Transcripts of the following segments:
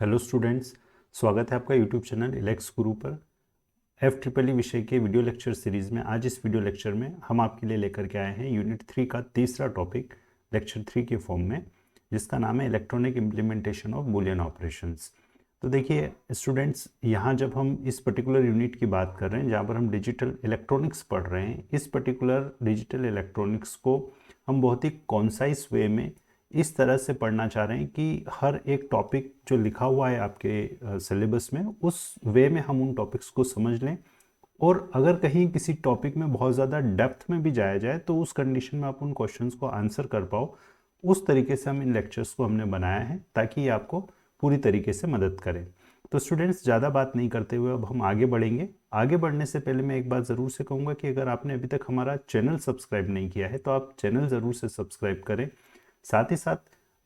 Hello students, स्वागत है आपका यूट्यूब चैनल इलेक्स गुरु पर। FEEE विषय के वीडियो लेक्चर सीरीज़ में आज इस वीडियो लेक्चर में हम आपके लिए लेकर के आए हैं यूनिट 3 का तीसरा टॉपिक लेक्चर 3 के फॉर्म में, जिसका नाम है electronic implementation of Boolean operations. तो देखिए स्टूडेंट्स, यहाँ जब हम इस पर्टिकुलर यूनिट की बात कर रहे हैं जहाँ पर हम डिजिटल इलेक्ट्रॉनिक्स पढ़ रहे हैं, इस पर्टिकुलर डिजिटल इलेक्ट्रॉनिक्स को हम बहुत ही कॉन्साइज वे में इस तरह से पढ़ना चाह रहे हैं कि हर एक टॉपिक जो लिखा हुआ है आपके सिलेबस में, उस वे में हम उन टॉपिक्स को समझ लें। और अगर कहीं किसी टॉपिक में बहुत ज़्यादा डेप्थ में भी जाया जाए तो उस कंडीशन में आप उन क्वेश्चंस को आंसर कर पाओ। उस तरीके से हम इन लेक्चर्स को हमने बनाया है ताकि ये आपको पूरी तरीके से मदद करें। तो स्टूडेंट्स, ज़्यादा बात नहीं करते हुए अब हम आगे बढ़ेंगे। आगे बढ़ने से पहले मैं एक बात ज़रूर से कहूँगा कि अगर आपने अभी तक हमारा चैनल सब्सक्राइब नहीं किया है तो आप चैनल ज़रूर से सब्सक्राइब करें। साथ ही साथ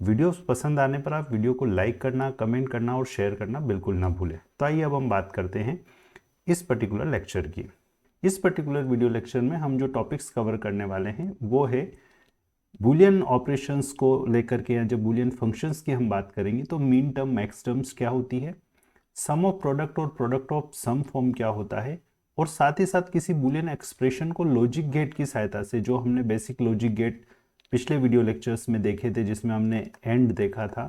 वीडियोस पसंद आने पर आप वीडियो को लाइक करना, कमेंट करना और शेयर करना बिल्कुल ना भूलें। तो आइए अब हम बात करते हैं इस पर्टिकुलर लेक्चर की। इस पर्टिकुलर वीडियो लेक्चर में हम जो टॉपिक्स कवर करने वाले हैं वो है बूलियन ऑपरेशंस को लेकर के, या जब बूलियन फंक्शंस की हम बात करेंगे तो मीन टर्म, मैक्स टर्म्स क्या होती है, सम ऑफ प्रोडक्ट और प्रोडक्ट ऑफ सम फॉर्म क्या होता है, और साथ ही साथ किसी बूलियन एक्सप्रेशन को लॉजिक गेट की सहायता से, जो हमने बेसिक लॉजिक गेट पिछले वीडियो लेक्चर्स में देखे थे जिसमें हमने एंड देखा था,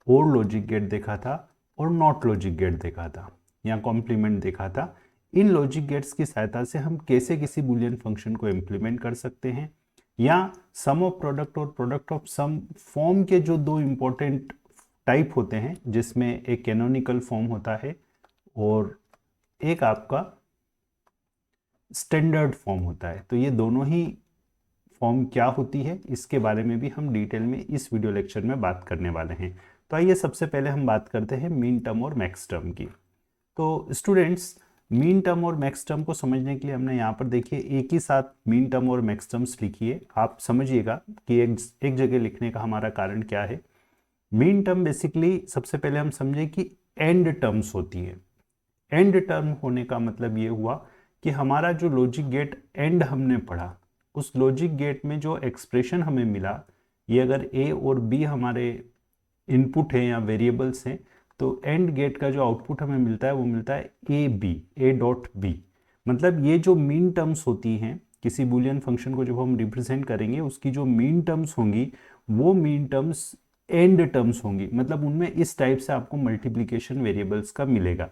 और लॉजिक गेट देखा था, और नॉट लॉजिक गेट देखा था, या कॉम्प्लीमेंट देखा था। इन लॉजिक गेट्स की सहायता से हम कैसे किसी बूलियन फंक्शन को इम्प्लीमेंट कर सकते हैं, या सम ऑफ प्रोडक्ट और प्रोडक्ट ऑफ सम फॉर्म के जो दो इंपॉर्टेंट टाइप होते हैं, जिसमें एक कैनोनिकल फॉर्म होता है और एक आपका स्टैंडर्ड फॉर्म होता है। तो ये दोनों ही फॉर्म क्या होती है, इसके बारे में भी हम डिटेल में इस वीडियो लेक्चर में बात करने वाले हैं। तो आइए सबसे पहले हम बात करते हैं मीन टर्म और मैक्स टर्म की। तो स्टूडेंट्स, मीन टर्म और मैक्स टर्म को समझने के लिए हमने यहाँ पर देखिए एक ही साथ मीन टर्म और मैक्स टर्म्स लिखी है। आप समझिएगा कि एक जगह लिखने का हमारा कारण क्या है। मीन टर्म बेसिकली सबसे पहले हम समझे कि एंड टर्म्स होती है। एंड टर्म होने का मतलब ये हुआ कि हमारा जो लॉजिक गेट एंड हमने पढ़ा, उस लॉजिक गेट में जो एक्सप्रेशन हमें मिला, ये अगर ए और बी हमारे इनपुट हैं या वेरिएबल्स हैं, तो एंड गेट का जो आउटपुट हमें मिलता है वो मिलता है A B, A dot B. मतलब ये जो मीन टर्म्स होती हैं, किसी बूलियन फंक्शन को जब हम रिप्रेजेंट करेंगे, उसकी जो मीन टर्म्स होंगी वो मीन टर्म्स एंड टर्म्स होंगी। मतलब उनमें इस टाइप से आपको मल्टीप्लीकेशन वेरिएबल्स का मिलेगा।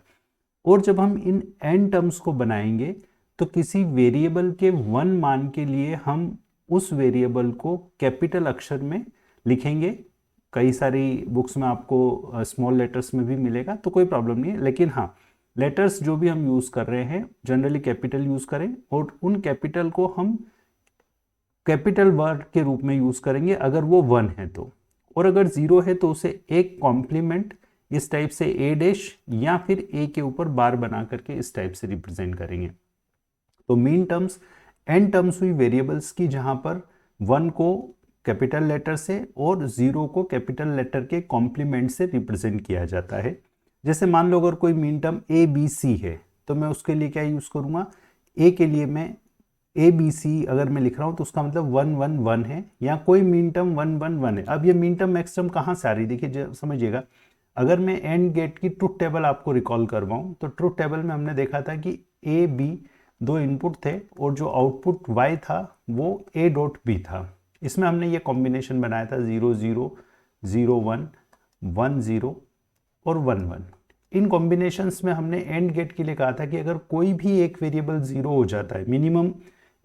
और जब हम इन एन टर्म्स को बनाएंगे तो किसी वेरिएबल के वन मान के लिए हम उस वेरिएबल को कैपिटल अक्षर में लिखेंगे। कई सारी बुक्स में आपको स्मॉल लेटर्स में भी मिलेगा, तो कोई प्रॉब्लम नहीं है, लेकिन हाँ, लेटर्स जो भी हम यूज़ कर रहे हैं जनरली कैपिटल यूज़ करें, और उन कैपिटल को हम कैपिटल वर्ड के रूप में यूज़ करेंगे अगर वो वन है तो, और अगर ज़ीरो है तो उसे एक कॉम्प्लीमेंट इस टाइप से ए डैश या फिर ए के ऊपर बार बना करके इस टाइप से रिप्रेजेंट करेंगे। तो मीन टर्म्स एन टर्म्स हुई वेरिएबल्स की, जहां पर वन को कैपिटल लेटर से और जीरो को कैपिटल लेटर के कॉम्प्लीमेंट से रिप्रेजेंट किया जाता है। जैसे मान लो अगर कोई minterm A B C है तो मैं उसके लिए क्या यूज करूंगा, ए के लिए मैं ए बी सी अगर मैं लिख रहा हूं तो उसका मतलब 1 1 1 है, या कोई मीन टर्म 1 1 1 है। अब ये मीन टर्म मैक्स टर्म कहां से आ रही है, देखिए समझिएगा। अगर मैं एंड गेट की ट्रुथ टेबल आपको रिकॉल करवाऊं तो ट्रुथ टेबल में हमने देखा था कि ए बी दो इनपुट थे और जो आउटपुट y था वो a डॉट बी था। इसमें हमने ये कॉम्बिनेशन बनाया था 0 0 0 1 1 0 और 1 1। इन कॉम्बिनेशंस में हमने एंड गेट के लिए कहा था कि अगर कोई भी एक वेरिएबल जीरो हो जाता है, मिनिमम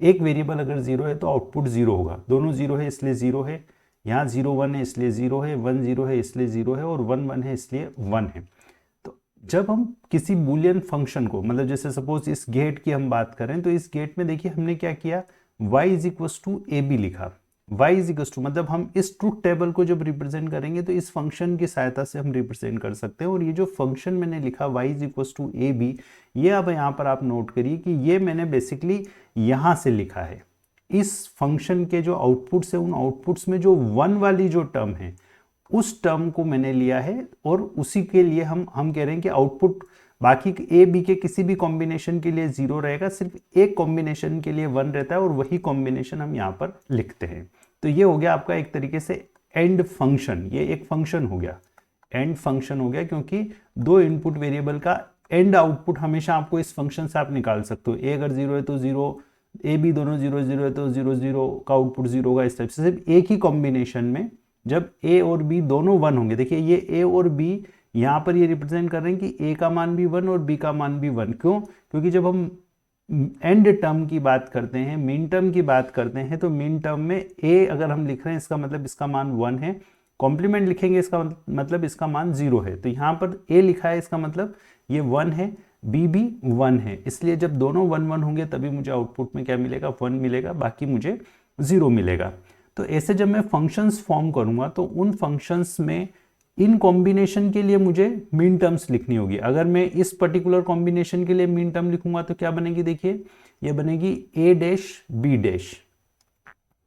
एक वेरिएबल अगर जीरो है तो आउटपुट जीरो होगा। दोनों जीरो है इसलिए जीरो है, यहाँ 0 1 है इसलिए जीरो है, 1 0 है इसलिए जीरो है, और 1 1 है इसलिए 1 है। तो जब हम किसी बूलियन फंक्शन को, मतलब जैसे सपोज इस गेट की हम बात करें, तो इस गेट में देखिए हमने क्या किया, y is equal to A B लिखा। y इज इक्व टू मतलब हम इस ट्रुथ टेबल को जब रिप्रेजेंट करेंगे तो इस फंक्शन की सहायता से हम रिप्रेजेंट कर सकते हैं। और ये जो फंक्शन मैंने लिखा y is equal to A B, ये अब यहाँ पर आप नोट करिए कि ये मैंने बेसिकली यहाँ से लिखा है। इस फंक्शन के जो आउटपुट्स है, उन आउटपुट्स में जो वन वाली जो टर्म है उस टर्म को मैंने लिया है, और उसी के लिए हम कह रहे हैं कि आउटपुट बाकी ए बी के किसी भी कॉम्बिनेशन के लिए जीरो रहेगा, सिर्फ एक कॉम्बिनेशन के लिए वन रहता है, और वही कॉम्बिनेशन हम यहाँ पर लिखते हैं। तो ये हो गया आपका एक तरीके से एंड फंक्शन, ये एक फंक्शन हो गया। एंड फंक्शन हो गया, क्योंकि दो इनपुट वेरिएबल का एंड आउटपुट हमेशा आपको इस फंक्शन से आप निकाल सकते हो। ए अगर 0 है तो 0, ए बी दोनों 0 0 है तो 0 0 का आउटपुट 0 होगा। इस टाइप से सिर्फ एक ही कॉम्बिनेशन में जब ए और बी दोनों 1 होंगे, देखिए ये ए और बी यहाँ पर ये रिप्रेजेंट कर रहे हैं कि ए का मान भी 1 और बी का मान भी 1। क्यों? क्योंकि जब हम एंड टर्म की बात करते हैं, मीन टर्म की बात करते हैं, तो मीन टर्म में ए अगर हम लिख रहे हैं इसका मतलब इसका मान 1 है, कॉम्प्लीमेंट लिखेंगे इसका मतलब इसका मान 0 है। तो यहाँ पर ए लिखा है इसका मतलब ये 1 है, बी भी 1 है, इसलिए जब दोनों 1 1 होंगे तभी मुझे आउटपुट में क्या मिलेगा, 1 मिलेगा, बाकी मुझे 0 मिलेगा। तो ऐसे जब मैं फंक्शंस फॉर्म करूंगा तो उन फंक्शंस में इन कॉम्बिनेशन के लिए मुझे मीन टर्म्स लिखनी होगी। अगर मैं इस पर्टिकुलर कॉम्बिनेशन के लिए मीन टर्म लिखूंगा तो क्या बनेगी, देखिए ये बनेगी ए डैश बी डैश।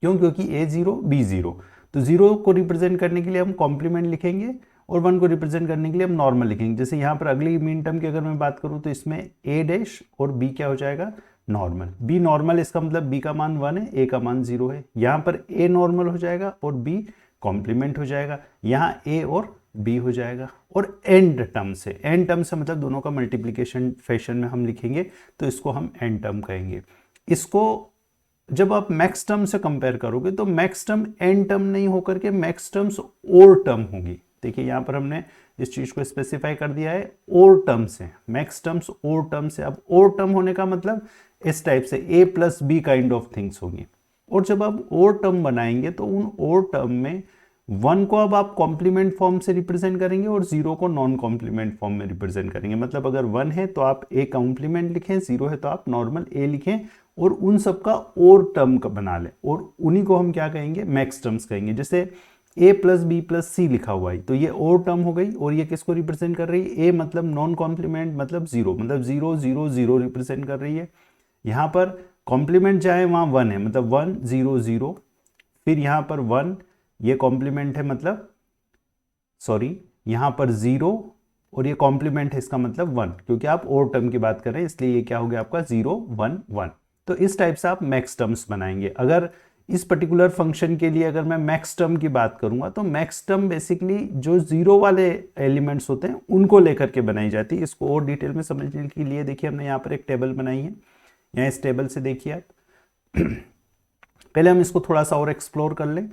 क्यों? क्योंकि ए 0 बी 0, तो 0 को रिप्रेजेंट करने के लिए हम कॉम्प्लीमेंट लिखेंगे और 1 को रिप्रेजेंट करने के लिए हम नॉर्मल लिखेंगे। जैसे यहाँ पर अगली मीन टर्म की अगर मैं बात करूँ तो इसमें ए डैश और बी क्या हो जाएगा, नॉर्मल। बी नॉर्मल, इसका मतलब बी का मान 1 है, ए का मान 0 है। यहाँ पर ए नॉर्मल हो जाएगा और बी कॉम्प्लीमेंट हो जाएगा, यहाँ ए और बी हो जाएगा। और एंड टर्म से मतलब दोनों का मल्टीप्लिकेशन फैशन में हम लिखेंगे तो इसको हम एंड टर्म कहेंगे। इसको जब आप मैक्स टर्म से कंपेयर करोगे तो मैक्स टर्म एंड टर्म नहीं होकर के मैक्स टर्म्स और टर्म होगी। देखिए यहाँ पर हमने इस चीज को स्पेसिफाई कर दिया है और टर्म से, मैक्स टर्म्स और टर्म से। अब और टर्म होने का मतलब इस टाइप से A plus B kind of things होंगी। और जब आप और टर्म बनाएंगे तो उन और टर्म में 1 को अब आप कॉम्प्लीमेंट फॉर्म से रिप्रेजेंट करेंगे और 0 को नॉन कॉम्प्लीमेंट फॉर्म में रिप्रेजेंट करेंगे। मतलब अगर 1 है तो आप ए कॉम्प्लीमेंट लिखें, 0 है तो आप नॉर्मल ए लिखें और उन सब का और टर्म का बना लें और उन्हीं को हम क्या कहेंगे, मैक्स टर्म्स कहेंगे। जैसे ए प्लस बी प्लस सी लिखा हुआ है तो ये और टर्म हो गई और ये किसको रिप्रेजेंट कर रही है, ए मतलब नॉन कॉम्प्लीमेंट मतलब 0, मतलब 0 0 0 रिप्रेजेंट कर रही है। यहाँ पर कॉम्प्लीमेंट चाहे वहाँ 1 है मतलब 1 0 0, फिर यहाँ पर 1 ये कॉम्प्लीमेंट है मतलब सॉरी यहाँ पर 0 और ये कॉम्प्लीमेंट है इसका मतलब 1, क्योंकि आप और टर्म की बात कर रहे हैं इसलिए ये क्या हो गया आपका 0 1 1। तो इस टाइप से आप मैक्स टर्म्स बनाएंगे। अगर इस पर्टिकुलर फंक्शन के लिए अगर मैं मैक्स टर्म की बात करूंगा तो मैक्स टर्म बेसिकली जो 0 वाले एलिमेंट्स होते हैं उनको लेकर के बनाई जाती है। इसको और डिटेल में समझने के लिए देखिए हमने यहाँ पर एक टेबल बनाई है, यहाँ इस टेबल से देखिए आप पहले हम इसको थोड़ा सा और एक्सप्लोर कर लें।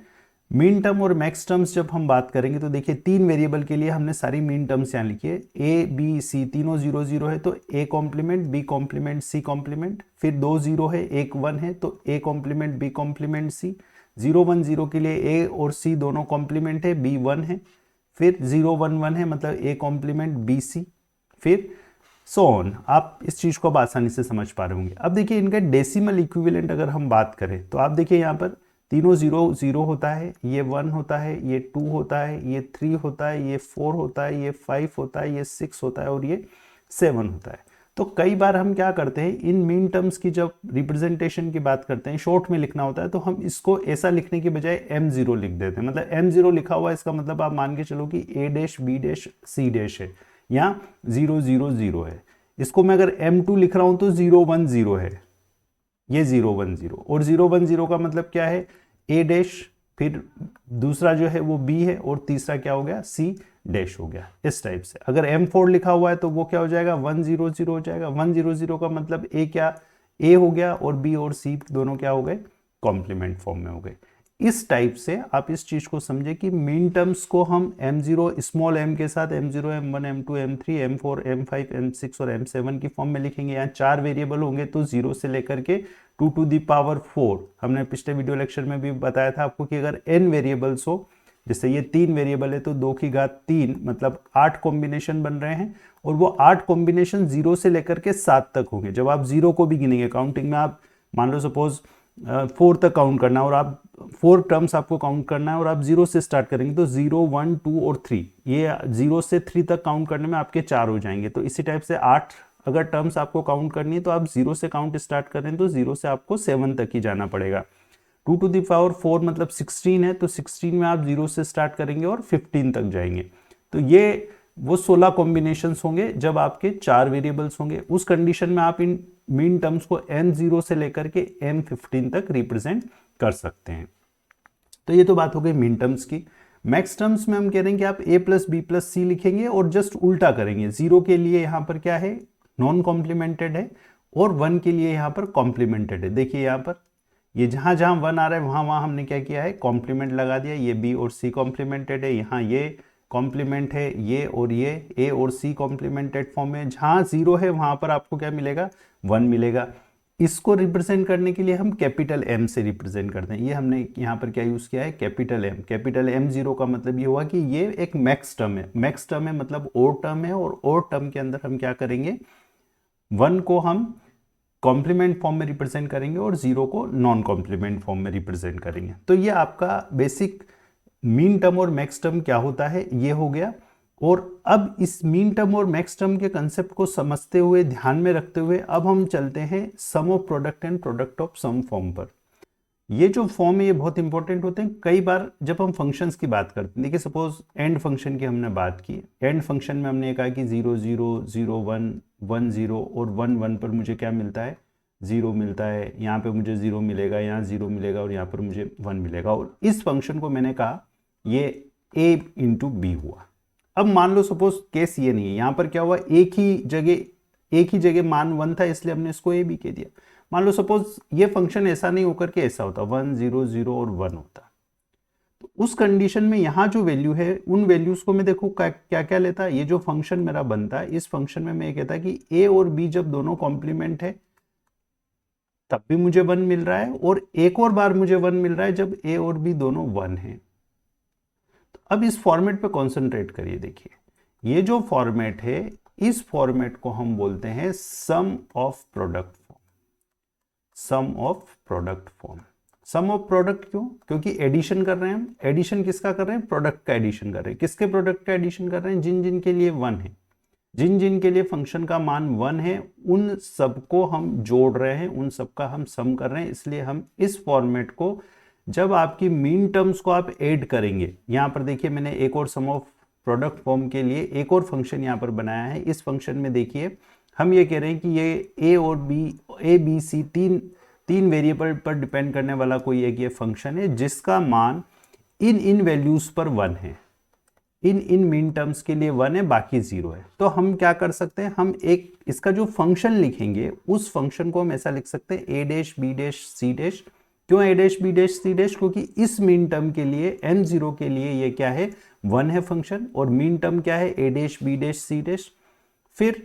मीन टर्म और मैक्स टर्म्स जब हम बात करेंगे तो देखिए 3 वेरिएबल के लिए हमने सारी मीन टर्म्स यहाँ लिखी है। ए बी सी तीनों 0 0 है तो A complement B complement C complement, फिर 2 0 है 1 1 है तो A complement B complement C, 0 1 0 के लिए ए और सी दोनों कॉम्प्लीमेंट है, बी 1 है, फिर 0 1 1 है मतलब ए कॉम्प्लीमेंट बी सी, फिर सो ऑन। आप इस चीज को अब आसानी से समझ पा रहे होंगे। अब देखिए इनका डेसिमल इक्विवेलेंट अगर हम बात करें तो आप देखिए यहाँ पर तीनों 0 0 होता है, ये 1 होता है, ये 2 होता है, ये 3 होता है, ये 4 होता है, ये 5 होता है, ये 6 होता है और ये 7 होता है। तो कई बार हम क्या करते हैं, इन मीन टर्म्स की जब रिप्रेजेंटेशन की बात करते हैं, शॉर्ट में लिखना होता है तो हम इसको ऐसा लिखने के बजाय m0 लिख देते हैं। मतलब m0 लिखा हुआ है इसका मतलब आप मान के चलो कि a dash b dash c dash है, यहाँ 0 0 0 है। इसको मैं अगर m2 लिख रहा हूं तो 0 1 0 है, ये 0 1 0 और 0 1 0 का मतलब क्या है, a डैश, फिर दूसरा जो है वो b है और तीसरा क्या हो गया, c डैश हो गया। इस टाइप से अगर m4 लिखा हुआ है तो वो क्या हो जाएगा, 1 0 0 हो जाएगा। 1 0 0 का मतलब a क्या, a हो गया और b और c दोनों क्या हो गए, कॉम्प्लीमेंट फॉर्म में हो गए। इस टाइप से आप इस चीज को समझे कि मीन टर्म्स को हम m0 स्मॉल m के साथ m0 m1 m2 m3 m4 m5 m6 और m7 की फॉर्म में लिखेंगे। यहाँ 4 वेरिएबल होंगे तो 0 से लेकर के 2 to the power 4। हमने पिछले वीडियो लेक्चर में भी बताया था आपको कि अगर n वेरिएबल्स हो, जैसे ये 3 वेरिएबल है तो 2 की घात 3 मतलब 8 कॉम्बिनेशन बन रहे हैं और वो 8 कॉम्बिनेशन 0 से लेकर के 7 तक होंगे। जब आप 0 को भी गिनेंगे काउंटिंग में, आप मान लो सपोज 4 तक काउंट करना है और आप 4 टर्म्स आपको काउंट करना है और आप 0 से स्टार्ट करेंगे तो 0 1 2 और 3, ये 0 से 3 तक काउंट करने में आपके 4 हो जाएंगे। तो इसी टाइप से 8 अगर टर्म्स आपको काउंट करनी है तो आप 0 से काउंट स्टार्ट कर रहे हैं तो 0 से आपको 7 तक ही जाना पड़ेगा। 2 to the power 4 मतलब 16 है तो 16 में आप 0 से स्टार्ट करेंगे और 15 तक जाएंगे। तो ये वो 16 कॉम्बिनेशंस होंगे जब आपके 4 वेरिएबल्स होंगे। उस कंडीशन में आप इन मीन टर्म्स को m0 से लेकर के m15 तक रिप्रेजेंट कर सकते हैं। तो ये तो बात हो गई मीन टर्म्स की। मैक्स टर्म्स में हम कह रहे हैं कि आप a प्लस बी प्लस सी लिखेंगे और जस्ट उल्टा करेंगे। 0 के लिए यहाँ पर क्या है, नॉन कॉम्प्लीमेंटेड है, और 1 के लिए यहाँ पर कॉम्प्लीमेंटेड है। देखिए यहाँ पर ये जहाँ जहाँ 1 आ रहा है वहाँ वहाँ हमने क्या किया है, कॉम्प्लीमेंट लगा दिया। ये b और c कॉम्प्लीमेंटेड है, यहाँ ये कॉम्प्लीमेंट है, ये और ये a और c कॉम्प्लीमेंटेड फॉर्म में। जहाँ 0 है वहाँ पर आपको क्या मिलेगा, 1 मिलेगा। इसको रिप्रेजेंट करने के लिए हम कैपिटल M से रिप्रेजेंट करते हैं। ये हमने यहाँ पर क्या यूज़ किया है, कैपिटल M। कैपिटल M 0 का मतलब ये हुआ कि ये एक मैक्स टर्म है। मैक्स टर्म है मतलब और टर्म है, और और टर्म के अंदर हम क्या करेंगे, 1 को हम कॉम्प्लीमेंट फॉर्म में रिप्रेजेंट करेंगे और 0 को नॉन कॉम्प्लीमेंट फॉर्म में रिप्रेजेंट करेंगे। तो ये आपका बेसिक मीन टर्म और मैक्स टर्म क्या होता है ये हो गया। और अब इस मीन टर्म और मैक्स टर्म के कंसेप्ट को समझते हुए, ध्यान में रखते हुए, अब हम चलते हैं sum of product and product of sum form पर। ये जो फॉर्म है ये बहुत इंपॉर्टेंट होते हैं। कई बार जब हम फंक्शंस की बात करते हैं, देखिए सपोज एंड फंक्शन की हमने बात की, एंड फंक्शन में हमने कहा कि 0 0 0 1 1 0 और 1 1 पर मुझे क्या मिलता है, 0 मिलता है। यहाँ पे मुझे 0 मिलेगा, यहाँ 0 मिलेगा, और यहाँ पर मुझे 1 मिलेगा। और इस फंक्शन को मैंने कहा ये a इंटू बी हुआ। अब मान लो सपोज केस ये नहीं है, यहाँ पर क्या हुआ, एक ही जगह मान 1 था, इसलिए हमने इसको a b कह दिया। मान लो सपोज ये फंक्शन ऐसा नहीं होकर के ऐसा होता, 1 0 0 और 1 होता, तो उस कंडीशन में यहाँ जो वैल्यू है उन वैल्यूज को मैं देखो क्या क्या लेता है। ये जो फंक्शन मेरा बनता है, इस फंक्शन में मैं ये कहता कि a और b जब दोनों कॉम्प्लीमेंट है तब भी मुझे 1 मिल रहा है, और एक और बार मुझे 1 मिल रहा है जब a और b दोनों 1 है। अब इस फॉर्मेट पे कॉन्सेंट्रेट करिए। देखिए ये जो फॉर्मेट है, इस फॉर्मेट को हम बोलते हैं sum of product form. Sum of product form. Sum of product क्यों, क्योंकि एडिशन कर रहे हैं हम। एडिशन किसका कर रहे हैं, प्रोडक्ट का एडिशन कर रहे हैं। किसके प्रोडक्ट का एडिशन कर रहे हैं, जिन जिन के लिए 1 है, जिन जिन के लिए फंक्शन का मान 1 है, उन सबको हम जोड़ रहे हैं, उन सबका हम सम कर रहे हैं। इसलिए हम इस फॉर्मेट को, जब आपकी मीन टर्म्स को आप ऐड करेंगे, यहाँ पर देखिए मैंने एक और सम ऑफ प्रोडक्ट फॉर्म के लिए एक और फंक्शन यहाँ पर बनाया है। इस फंक्शन में देखिए हम ये कह रहे हैं कि ये a और b c तीन वेरिएबल पर डिपेंड करने वाला कोई एक ये फंक्शन है, जिसका मान इन वैल्यूज पर 1 है। इन मीन टर्म्स के लिए 1 है, बाकी 0 है। तो हम क्या कर सकते हैं, हम एक इसका जो फंक्शन लिखेंगे, उस फंक्शन को हम ऐसा लिख सकते हैं a dash b dash c dash. क्यों a dash b dash c dash, क्योंकि इस मीन टर्म के लिए m0 के लिए ये क्या है, 1 है फंक्शन, और मीन टर्म क्या है, a dash b dash c dash. फिर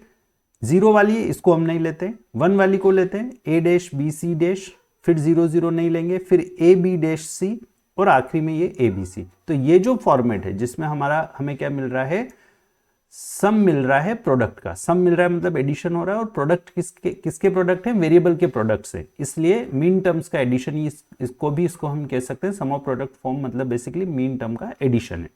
0 वाली इसको हम नहीं लेते, 1 वाली को लेते हैं, a dash b c dash, फिर 0 0 नहीं लेंगे, फिर a b डैश c, और आखिरी में ये a b c। तो ये जो फॉर्मेट है जिसमें हमें क्या मिल रहा है, सम मिल रहा है प्रोडक्ट का। सम मिल रहा है मतलब एडिशन हो रहा है, और प्रोडक्ट किसके प्रोडक्ट है, वेरिएबल के प्रोडक्ट से। इसलिए मीन टर्म्स का एडिशन, इसको हम कह सकते हैं सम ऑफ प्रोडक्ट फॉर्म, मतलब बेसिकली मीन टर्म का एडिशन है।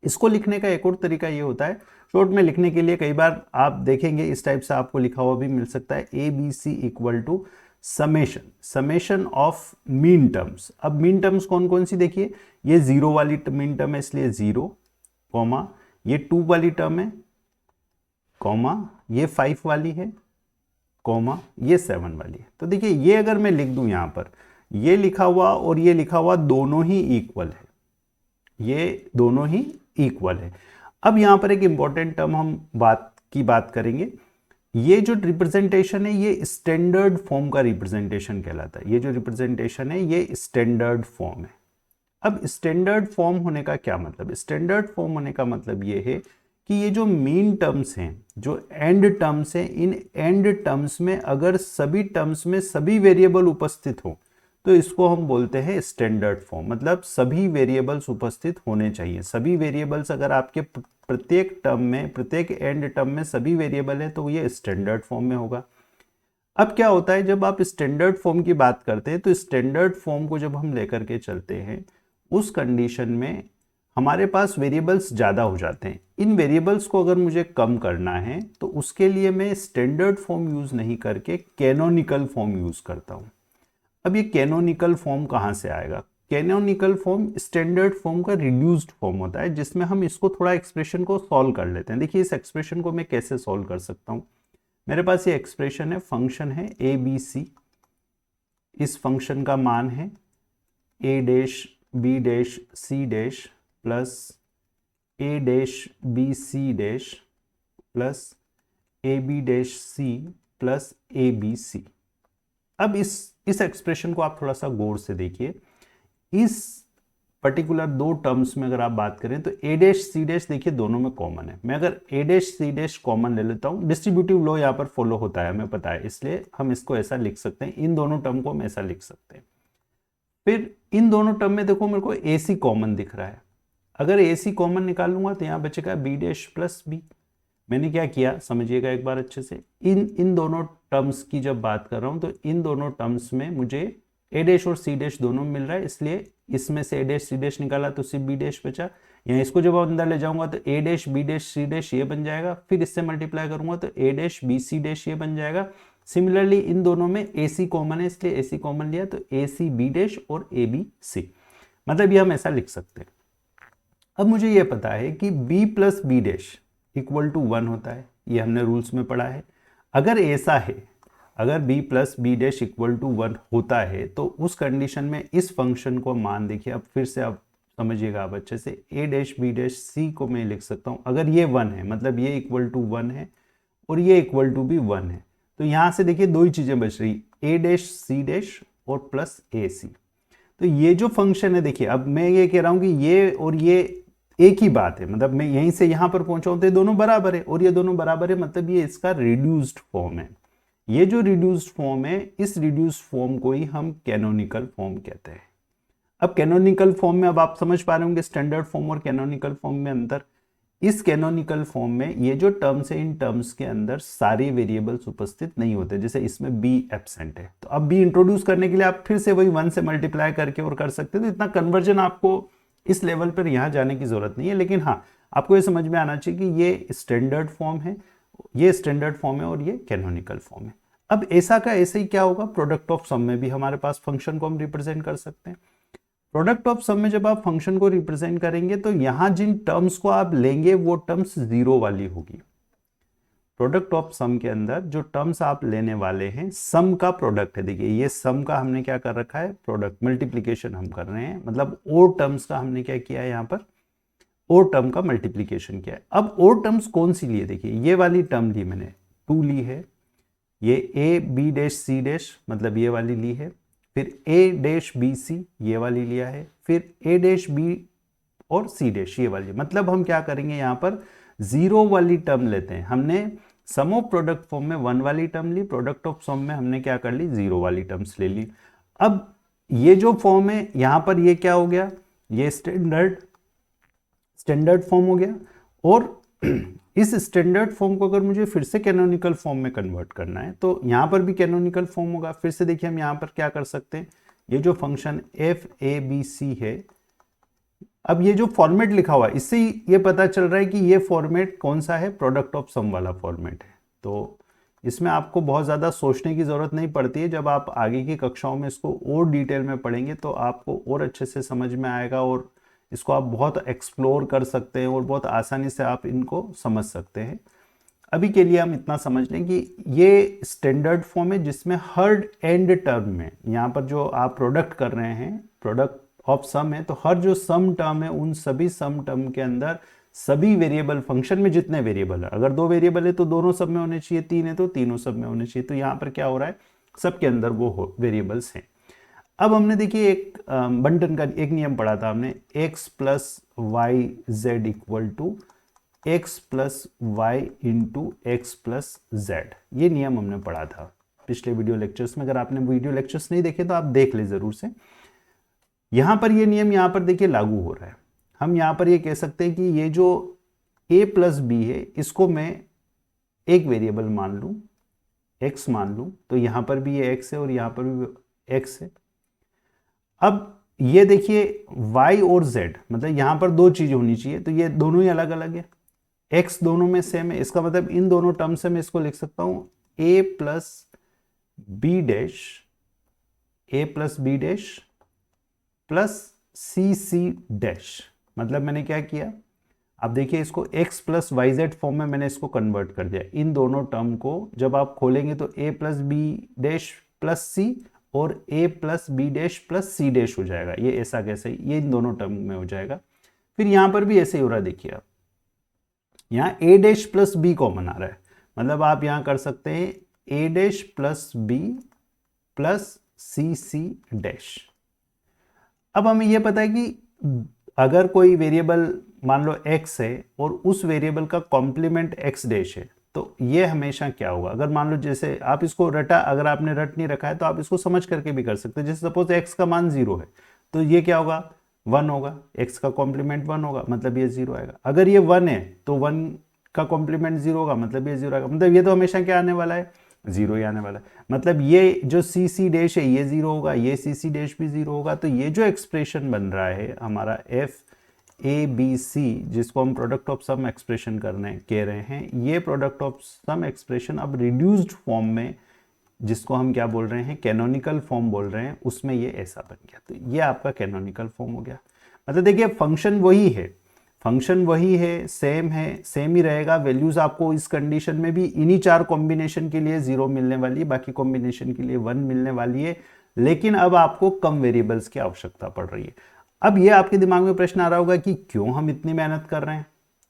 इसको लिखने का एक और तरीका ये होता है, शॉर्ट में लिखने के लिए कई बार आप देखेंगे इस टाइप से आपको लिखा हुआ भी मिल सकता है, A B C equal to summation of minterms. अब मीन टर्म्स कौन कौन सी, देखिए ये 0 वाली मीन टर्म है इसलिए 0, कॉमा ये 2 वाली टर्म है, कॉमा ये 5 वाली है, कॉमा ये 7 वाली है। तो देखिए ये अगर मैं लिख दूं यहाँ पर, ये लिखा हुआ और ये लिखा हुआ दोनों ही इक्वल है, ये दोनों ही इक्वल है। अब यहाँ पर एक इंपॉर्टेंट टर्म हम बात करेंगे। ये जो रिप्रेजेंटेशन है ये स्टैंडर्ड फॉर्म का रिप्रेजेंटेशन कहलाता है। ये जो रिप्रेजेंटेशन है ये स्टैंडर्ड फॉर्म है। अब स्टैंडर्ड फॉर्म होने का क्या मतलब, स्टैंडर्ड फॉर्म होने का मतलब ये है कि ये जो मीन टर्म्स हैं, जो एंड टर्म्स हैं, इन एंड टर्म्स में अगर सभी टर्म्स में सभी वेरिएबल उपस्थित हो तो इसको हम बोलते हैं स्टैंडर्ड फॉर्म। मतलब सभी वेरिएबल्स उपस्थित होने चाहिए। सभी वेरिएबल्स अगर आपके प्रत्येक टर्म में, प्रत्येक एंड टर्म में सभी वेरिएबल है तो ये स्टैंडर्ड फॉर्म में होगा। अब क्या होता है, जब आप स्टैंडर्ड फॉर्म की बात करते हैं तो स्टैंडर्ड फॉर्म को जब हम लेकर के चलते हैं, उस कंडीशन में हमारे पास वेरिएबल्स ज़्यादा हो जाते हैं। इन वेरिएबल्स को अगर मुझे कम करना है तो उसके लिए मैं स्टैंडर्ड फॉर्म यूज़ नहीं करके कैनोनिकल फॉर्म यूज़ करता हूँ। अब ये कैनोनिकल फॉर्म कहाँ से आएगा, कैनोनिकल फॉर्म स्टैंडर्ड फॉर्म का रिड्यूस्ड फॉर्म होता है, जिसमें हम इसको थोड़ा एक्सप्रेशन को सॉल्व कर लेते हैं। देखिए इस एक्सप्रेशन को मैं कैसे सॉल्व कर सकता हूँ। मेरे पास ये एक्सप्रेशन है, फंक्शन है ए बी सी, इस फंक्शन का मान है a dash b dash c dash plus A dash B C dash plus A B dash C plus A B C. अब इस एक्सप्रेशन को आप थोड़ा सा गौर से देखिए। इस पर्टिकुलर दो टर्म्स में अगर आप बात करें तो ए डैश सी डैश देखिए दोनों में कॉमन है। मैं अगर ए डैश सी डैश कॉमन ले लेता हूं, डिस्ट्रीब्यूटिव लॉ यहां पर फॉलो होता है हमें पता है, इसलिए हम इसको ऐसा लिख सकते हैं, इन दोनों टर्म को हम ऐसा लिख सकते हैं। फिर इन दोनों टर्म में देखो मेरे को ए सी कॉमन दिख रहा है, अगर ए सी कॉमन निकालूंगा तो यहां बचेगा बी डैश प्लस बी। मैंने क्या किया समझिएगा एक बार अच्छे से, इन दोनों टर्म्स की जब बात कर रहा हूं तो इन दोनों टर्म्स में मुझे ए डैश और सी डैश दोनों मिल रहा है, इसलिए इसमें से ए डैश सी डैश निकाला तो सिर्फ बी डैश बचा। यहाँ इसको जब अंदर ले जाऊंगा तो A dash B dash C dash ये बन जाएगा, फिर इससे मल्टीप्लाई करूंगा तो A dash B C dash ये बन जाएगा। सिमिलरली इन दोनों में ए सी कॉमन है, इसलिए ए सी कॉमन लिया तो ए सी बी डैश और ए बी सी, मतलब ये हम ऐसा लिख सकते हैं। अब मुझे ये पता है कि b plus B dash equal to 1 होता है, ये हमने रूल्स में पढ़ा है। अगर ऐसा है, अगर b plus B dash equal to 1 होता है तो उस कंडीशन में इस फंक्शन को मान देखिए, अब फिर से आप समझिएगा आप अच्छे से, a डैश बी डैश सी को मैं लिख सकता हूँ, अगर ये 1 है मतलब ये इक्वल टू 1 है और ये इक्वल टू भी 1 है, तो यहाँ से देखिए दो ही चीज़ें बच रही, a डैश सी डैश और प्लस ए सी। तो ये जो फंक्शन है देखिए, अब मैं ये कह रहा हूँ कि ये और ये एक ही बात है, मतलब मैं यहीं से यहां पर पहुंचा हूं तो ये दोनों बराबर है और ये दोनों बराबर है, मतलब ये इसका रिड्यूस्ड फॉर्म है। ये जो रिड्यूस्ड फॉर्म है, इस रिड्यूस्ड फॉर्म को ही हम कैनोनिकल फॉर्म कहते हैं। अब कैनोनिकल फॉर्म में अब आप समझ पा रहे होंगे स्टैंडर्ड फॉर्म और कैनोनिकल फॉर्म में अंतर। इस कैनोनिकल फॉर्म में ये जो टर्म्स है, इन टर्म्स के अंदर सारे वेरिएबल्स उपस्थित नहीं होते, जैसे इसमें बी एब्सेंट है, तो अब बी इंट्रोड्यूस करने के लिए आप फिर से वही 1 से मल्टीप्लाई करके और कर सकते हैं। तो इतना कन्वर्जन आपको इस लेवल पर यहाँ जाने की जरूरत नहीं है, लेकिन हाँ आपको ये समझ में आना चाहिए कि ये स्टैंडर्ड फॉर्म है, ये स्टैंडर्ड फॉर्म है और ये कैनोनिकल फॉर्म है। अब ऐसा का ऐसे ही क्या होगा, प्रोडक्ट ऑफ सम में भी हमारे पास फंक्शन को हम रिप्रेजेंट कर सकते हैं। प्रोडक्ट ऑफ सम में जब आप फंक्शन को रिप्रेजेंट करेंगे तो यहाँ जिन टर्म्स को आप लेंगे वो टर्म्स जीरो वाली होगी। प्रोडक्ट ऑफ सम के अंदर जो टर्म्स आप लेने वाले हैं, सम का प्रोडक्ट है, देखिए ये सम का हमने क्या कर रखा है, प्रोडक्ट, मल्टीप्लिकेशन हम कर रहे हैं, मतलब और टर्म्स का हमने क्या किया है यहाँ पर, और टर्म का मल्टीप्लिकेशन किया है। अब और टर्म्स कौन सी ली है, देखिए ये वाली टर्म ली मैंने 2 ली है, ये A B dash C dash मतलब ये वाली ली है, फिर ए डैश बी सी ये वाली लिया है, फिर ए डैश बी और सी डैश ये वाली, मतलब हम क्या करेंगे यहाँ पर जीरो वाली टर्म लेते हैं। हमने सम ऑफ प्रोडक्ट फॉर्म में 1 वाली टर्म ली, प्रोडक्ट ऑफ सम में हमने क्या कर ली, 0 वाली टर्म्स ले ली। अब ये जो फॉर्म है यहाँ पर ये क्या हो गया, ये स्टैंडर्ड फॉर्म हो गया, और इस स्टैंडर्ड फॉर्म को अगर मुझे फिर से कैनोनिकल फॉर्म में कन्वर्ट करना है तो यहाँ पर भी कैनोनिकल फॉर्म होगा। फिर से देखिए हम यहाँ पर क्या कर सकते हैं, ये जो function F A B C है, अब ये जो फॉर्मेट लिखा हुआ है इससे ये पता चल रहा है कि ये फॉर्मेट कौन सा है, प्रोडक्ट ऑफ सम वाला फॉर्मेट है। तो इसमें आपको बहुत ज़्यादा सोचने की ज़रूरत नहीं पड़ती है, जब आप आगे की कक्षाओं में इसको और डिटेल में पढ़ेंगे तो आपको और अच्छे से समझ में आएगा और इसको आप बहुत एक्सप्लोर कर सकते हैं और बहुत आसानी से आप इनको समझ सकते हैं। अभी के लिए हम इतना समझ लें कि ये स्टैंडर्ड फॉर्म है जिसमें हर एंड टर्म में, यहाँ पर जो आप प्रोडक्ट कर रहे हैं, प्रोडक्ट ऑफ सम है, तो हर जो सम टर्म है उन सभी सम टर्म के अंदर सभी वेरिएबल, फंक्शन में जितने वेरिएबल है, अगर 2 वेरिएबल है तो दोनों सब में होने चाहिए, 3 है तो तीनों सब में होने चाहिए। तो यहाँ पर क्या हो रहा है, सबके अंदर वो वेरिएबल्स हैं। अब हमने देखिए एक बंटन का एक नियम पढ़ा था हमने, x plus Y Z equal to x plus Y into X plus Z, ये नियम हमने पढ़ा था पिछले वीडियो लेक्चर्स में। अगर आपने वीडियो लेक्चर्स नहीं देखे तो आप देख ले जरूर से। यहाँ पर ये नियम यहाँ पर देखिए लागू हो रहा है। हम यहाँ पर ये कह सकते हैं कि ये जो a प्लस बी है इसको मैं एक वेरिएबल मान लूँ, x मान लूँ, तो यहाँ पर भी ये x है और यहाँ पर भी x है। अब ये देखिए y और z, मतलब यहाँ पर 2 चीज़ होनी चाहिए, तो ये दोनों ही अलग अलग है, x दोनों में सेम है, इसका मतलब इन दोनों टर्म से मैं इसको लिख सकता हूँ a plus B dash, a plus B dash plus C C dash. मतलब मैंने क्या किया, अब देखिए इसको x plus Y Z form में मैंने इसको कन्वर्ट कर दिया। इन दोनों टर्म को जब आप खोलेंगे तो a plus B dash plus C और a plus B dash plus C dash हो जाएगा, ये ऐसा कैसे, ये इन दोनों टर्म में हो जाएगा। फिर यहाँ पर भी ऐसे ही हो रहा है, देखिए आप यहाँ ए डैश प्लस बी कॉमन आ रहा है, मतलब आप यहाँ कर सकते हैं ए dash plus B plus C C dash. अब हमें यह पता है कि अगर कोई वेरिएबल मान लो x है और उस वेरिएबल का कॉम्प्लीमेंट x डैश है, तो ये हमेशा क्या होगा, अगर मान लो जैसे आप इसको रटा, अगर आपने रट नहीं रखा है तो आप इसको समझ करके भी कर सकते हैं। जैसे सपोज x का मान 0 है तो ये क्या होगा, 1 होगा, x का कॉम्प्लीमेंट 1 होगा, मतलब ये 0 आएगा। अगर ये 1 है तो 1 का कॉम्प्लीमेंट 0 होगा, मतलब ये 0 आएगा, मतलब ये तो हमेशा क्या आने वाला है, 0 ही आने वाला है। मतलब ये जो सी सी डैश है ये 0 होगा, ये सी सी डैश भी 0 होगा। तो ये जो एक्सप्रेशन बन रहा है हमारा एफ ए बी सी, जिसको हम प्रोडक्ट ऑफ सम एक्सप्रेशन कह रहे हैं, ये प्रोडक्ट ऑफ सम एक्सप्रेशन अब रिड्यूस्ड फॉर्म में, जिसको हम क्या बोल रहे हैं, कैनोनिकल फॉर्म बोल रहे हैं, उसमें ये ऐसा बन गया। तो ये आपका कैनोनिकल फॉर्म हो गया। मतलब देखिए फंक्शन वही है, फंक्शन वही है, सेम ही रहेगा। वैल्यूज आपको इस कंडीशन में भी इन्हीं 4 कॉम्बिनेशन के लिए 0 मिलने वाली है, बाकी कॉम्बिनेशन के लिए 1 मिलने वाली है। लेकिन अब आपको कम वेरिएबल्स की आवश्यकता पड़ रही है। अब ये आपके दिमाग में प्रश्न आ रहा होगा कि क्यों हम इतनी मेहनत कर रहे हैं,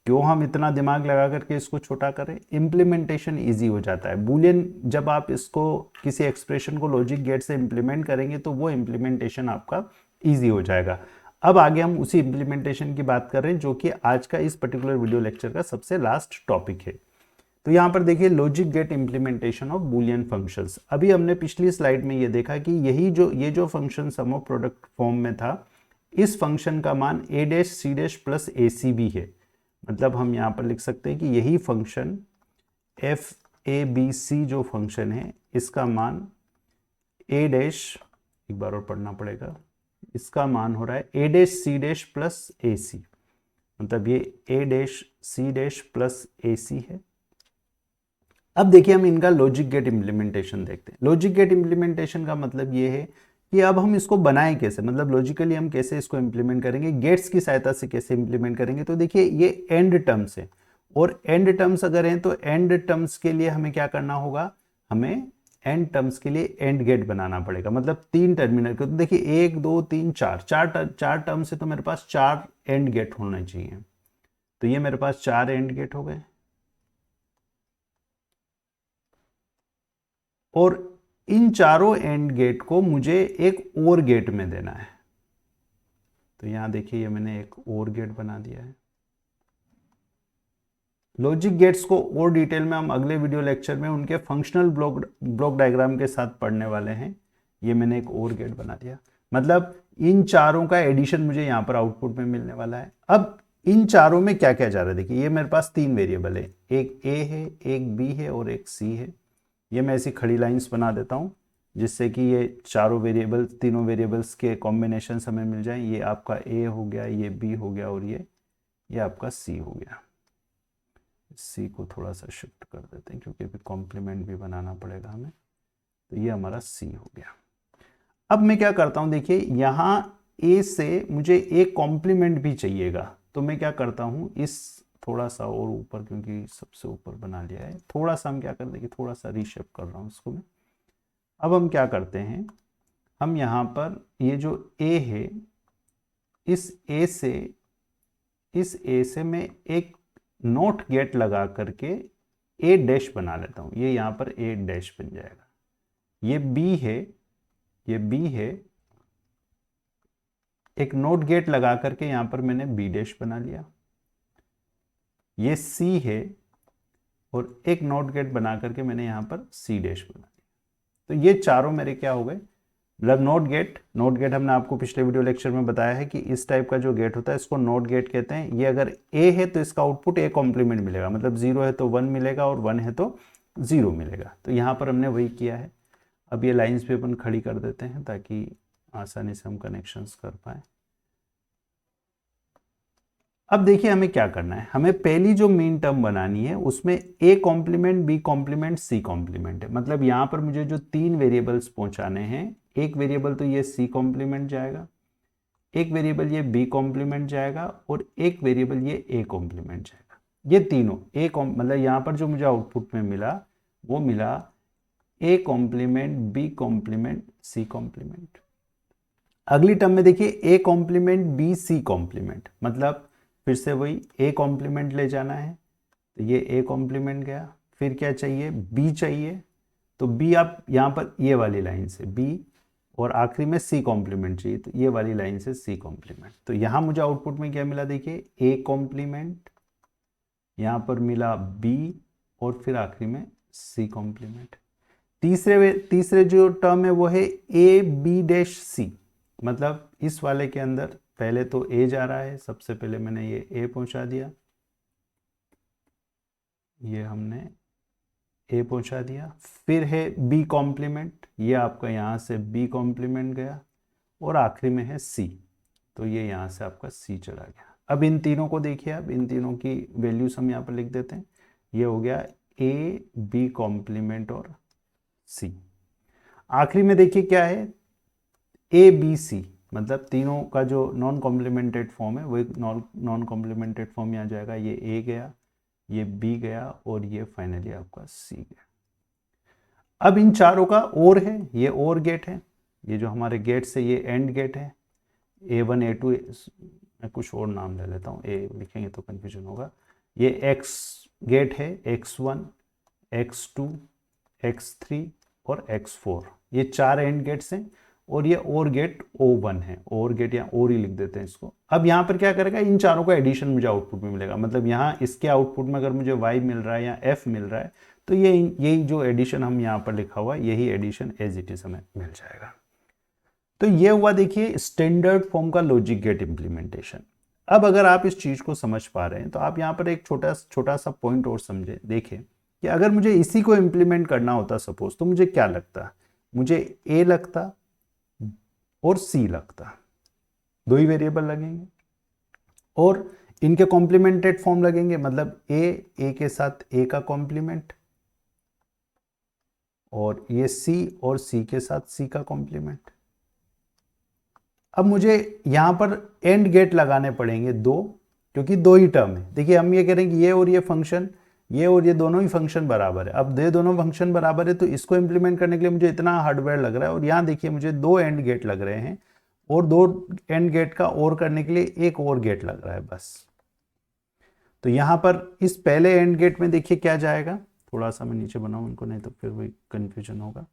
क्यों हम इतना दिमाग लगा करके इसको छोटा करें। इंप्लीमेंटेशन ईजी हो जाता है। बूलियन जब आप इसको किसी एक्सप्रेशन को लॉजिक गेट से इंप्लीमेंट करेंगे तो वो इंप्लीमेंटेशन आपका ईजी हो जाएगा। अब आगे हम उसी इंप्लीमेंटेशन की बात कर रहे हैं, जो कि आज का इस पर्टिकुलर वीडियो लेक्चर का सबसे लास्ट टॉपिक है। तो यहाँ पर देखिए logic gate implementation of Boolean functions. अभी हमने पिछली स्लाइड में ये देखा कि ये जो function sum of product form में था, इस फंक्शन का मान A dash C dash plus A C भी है। मतलब हम यहाँ पर लिख सकते हैं कि यही function F A B C जो फंक्शन है, इसका मान ए डैश, एक बार और पढ़ना पड़ेगा, इसका मान हो रहा है ए dash C dash plus A सी। मतलब ये ए dash C dash plus A सी है। अब देखिए हम इनका लॉजिक गेट इंप्लीमेंटेशन देखते हैं। लॉजिक गेट इंप्लीमेंटेशन का मतलब ये है कि अब हम इसको बनाएं कैसे, मतलब लॉजिकली हम कैसे इसको इंप्लीमेंट करेंगे, गेट्स की सहायता से कैसे इंप्लीमेंट करेंगे। तो देखिए ये एंड टर्म्स है, और एंड टर्म्स अगर हैं तो एंड टर्म्स के लिए हमें क्या करना होगा, हमें एंड टर्म्स के लिए एंड गेट बनाना पड़ेगा। मतलब 3 टर्मिनल के, तो देखिए 1 2 3 4 टर्म्स है, तो मेरे पास 4 एंड गेट होने चाहिए। तो ये मेरे पास 4 एंड गेट हो गए, और इन चारों एंड गेट को मुझे एक और गेट में देना है। तो यहां देखिए ये मैंने एक और गेट बना दिया है। लॉजिक गेट्स को और डिटेल में हम अगले वीडियो लेक्चर में उनके फंक्शनल ब्लॉक डायग्राम के साथ पढ़ने वाले हैं। ये मैंने एक और गेट बना दिया, मतलब इन चारों का एडिशन मुझे यहाँ पर आउटपुट में मिलने वाला है। अब इन चारों में क्या क्या जा रहा है, देखिए ये मेरे पास 3 वेरिएबल है, एक ए है, एक बी है और एक सी है। ये मैं ऐसी खड़ी लाइंस बना देता हूँ जिससे कि ये तीनों वेरिएबल्स के कॉम्बिनेशन हमें मिल जाए। ये आपका ए हो गया, ये बी हो गया, और ये आपका सी हो गया। सी को थोड़ा सा शिफ्ट कर देते हैं क्योंकि अभी कॉम्प्लीमेंट भी बनाना पड़ेगा हमें। तो ये हमारा सी हो गया। अब मैं क्या करता हूँ, देखिए यहाँ ए से मुझे एक कॉम्प्लीमेंट भी चाहिएगा, तो मैं क्या करता हूँ, इस थोड़ा सा और ऊपर, क्योंकि सबसे ऊपर बना लिया है, थोड़ा सा हम क्या कर देंगे, थोड़ा सा रीशेप कर रहा हूँ इसको मैं। अब हम क्या करते हैं, हम यहाँ पर ये जो ए है, इस ए से मैं एक नोट गेट लगा करके ए डैश बना लेता हूँ। ये यहाँ पर ए डैश बन जाएगा। ये बी है, ये बी है, एक नोट गेट लगा करके यहाँ पर मैंने बी डैश बना लिया। ये सी है, और एक नोट गेट बना करके मैंने यहाँ पर सी डैश बना लिया। तो ये चारों मेरे क्या हो गए, मतलब नोट गेट हमने आपको पिछले वीडियो लेक्चर में बताया है कि इस टाइप का जो गेट होता है इसको नोट गेट कहते हैं। ये अगर ए है तो इसका आउटपुट ए कॉम्प्लीमेंट मिलेगा, मतलब 0 है तो 1 मिलेगा, और 1 है तो 0 मिलेगा। तो यहाँ पर हमने वही किया है। अब ये लाइंस भी अपन खड़ी कर देते हैं ताकि आसानी से हम कनेक्शंस कर पाए। अब देखिए हमें क्या करना है, हमें पहली जो मीन टर्म बनानी है उसमें A complement, B complement, C complement है। मतलब यहाँ पर मुझे जो 3 वेरिएबल्स पहुंचाने हैं, एक वेरिएबल तो ये सी कॉम्प्लीमेंट जाएगा, एक वेरिएबल ये बी कॉम्प्लीमेंट जाएगा, और एक वेरिएबल ये ए कॉम्प्लीमेंट जाएगा। ये तीनों मतलब यहाँ पर जो मुझे आउटपुट में मिला वो मिला A complement, B complement, C complement. अगली टर्म में देखिए A complement, B C complement, मतलब फिर से वही ए कॉम्प्लीमेंट ले जाना है, तो ये ए कॉम्प्लीमेंट गया। फिर क्या चाहिए, बी चाहिए, तो बी आप यहाँ पर ये वाली लाइन से बी, और आखिरी में सी कॉम्प्लीमेंट चाहिए, तो ये वाली लाइन से सी कॉम्प्लीमेंट। तो यहाँ मुझे आउटपुट में क्या मिला, देखिए ए कॉम्प्लीमेंट, यहाँ पर मिला बी, और फिर आखिरी में सी कॉम्प्लीमेंट। तीसरे जो टर्म है वो है ए बी डैश सी, मतलब इस वाले के अंदर पहले तो ए जा रहा है, सबसे पहले मैंने ये ए पहुंचा दिया, ये हमने ए पहुंचा दिया। फिर है बी कॉम्प्लीमेंट, ये आपका यहाँ से बी कॉम्प्लीमेंट गया, और आखिरी में है सी, तो ये यहाँ से आपका सी चला गया। अब इन तीनों को देखिए, अब इन तीनों की वैल्यूज हम यहाँ पर लिख देते हैं। ये हो गया ए बी कॉम्प्लीमेंट और सी। आखिरी में देखिए क्या है, ए बी सी, मतलब तीनों का जो नॉन कॉम्प्लीमेंटेड फॉर्म है वो एक नॉन कॉम्प्लीमेंटेड फॉर्म यहाँ जाएगा। ये ए गया, ये बी गया, और ये फाइनली आपका सी गया। अब इन चारों का और है, ये और गेट है, ये जो हमारे गेट से ये एंड गेट है, A1 A2, मैं कुछ और नाम ले लेता हूँ, ए लिखेंगे तो कन्फ्यूजन होगा। ये एक्स गेट है, X1 X2 X3 और X4, ये 4 एंड गेट्स हैं, और ये और गेट O1 है, और गेट या और ही लिख देते हैं इसको। अब यहाँ पर क्या करेगा, इन चारों का एडिशन मुझे आउटपुट में मिलेगा, मतलब यहाँ इसके आउटपुट में अगर मुझे Y मिल रहा है या F मिल रहा है, तो यही जो एडिशन हम यहाँ पर लिखा हुआ है, यही एडिशन एज इट इज हमें मिल जाएगा। तो ये हुआ देखिए स्टैंडर्ड फॉर्म का लॉजिक गेट इंप्लीमेंटेशन। अब अगर आप इस चीज को समझ पा रहे हैं तो आप यहाँ पर एक छोटा सा पॉइंट और समझे, देखें कि अगर मुझे इसी को इंप्लीमेंट करना होता सपोज, तो मुझे क्या लगता, मुझे ए लगता और सी लगता, दो ही वेरिएबल लगेंगे, और इनके कॉम्प्लीमेंटेड फॉर्म लगेंगे, मतलब ए के साथ ए का कॉम्प्लीमेंट, और ये सी और सी के साथ सी का कॉम्प्लीमेंट। अब मुझे यहां पर एंड गेट लगाने पड़ेंगे दो, क्योंकि दो ही टर्म है। देखिए हम ये कह रहे हैं कि ये और ये फंक्शन, ये और ये दोनों ही फंक्शन बराबर है। अब ये दोनों फंक्शन बराबर है, तो इसको इंप्लीमेंट करने के लिए मुझे इतना हार्डवेयर लग रहा है, और यहाँ देखिए मुझे दो एंड गेट लग रहे हैं, और दो एंड गेट का और करने के लिए एक और गेट लग रहा है बस। तो यहाँ पर इस पहले एंड गेट में देखिए क्या जाएगा, थोड़ा सा मैं नीचे बनाऊँ इनको, नहीं तो फिर वही कन्फ्यूजन होगा।